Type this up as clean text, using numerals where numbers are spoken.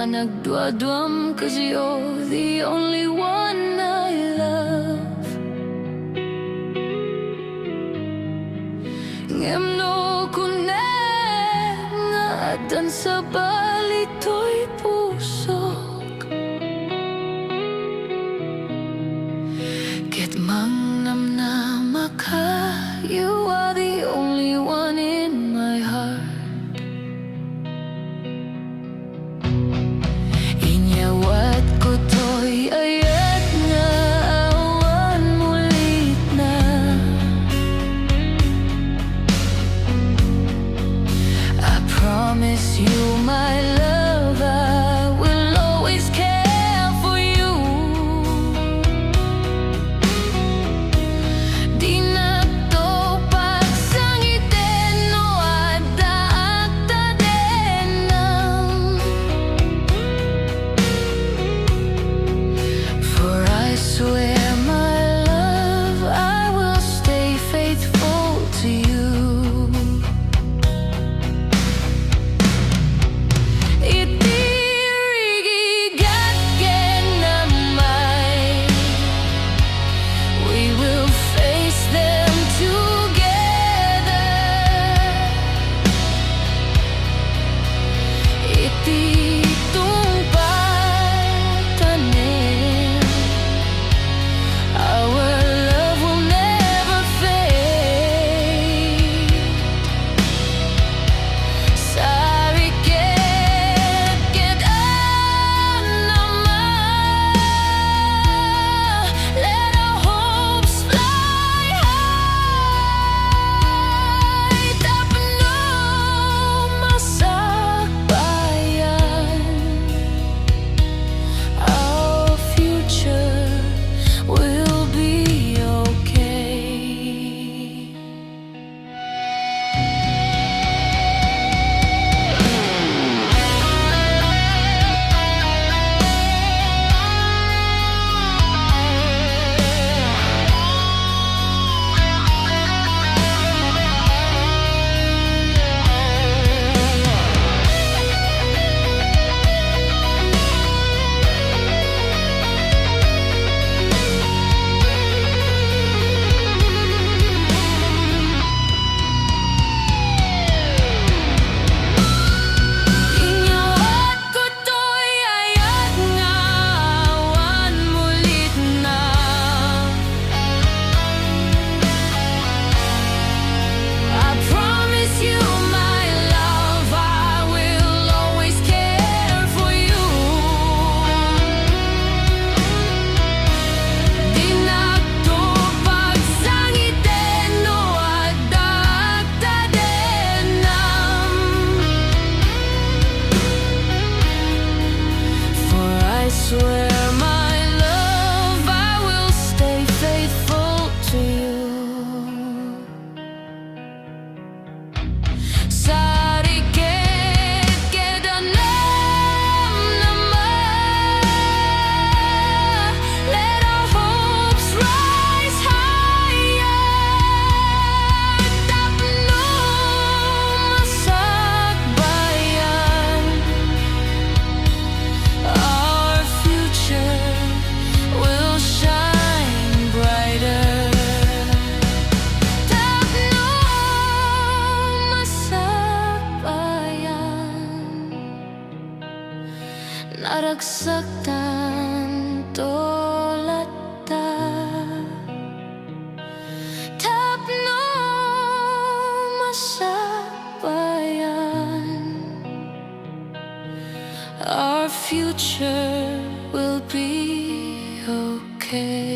nagduadwam, 'cause you're the only one I love. Ngem no kunem nga adan sa balitoy pusok, ket mang namnama ka. You are the only one in my heart. Inyawat ko to'y ayat nga awan mulit na. I promise you my love, I will always care for you. Di na to pagsangiten no adakta denang. For I swear my love, I will stay faithful to you. Itirigigat genamay, we will face them together. Ititumpatanin, our love will never fade. Sorry, get naman. Let our hopes fly high. Tapno masakbayan, our future will be okay. Inyawat ko to'y ayat nga awan mulit na. I promise you my love, I will always care for you. Di na to pagsangiten no adakta denam. For I swear my love, I will stay faithful to you. Sariket kedanam naman. Let our hopes rise higher. Tapno masakbayan, our future will shine brighter. Tapno masakbayan, naragsaktan tolata. Tapno masakbayan, our future will be okay.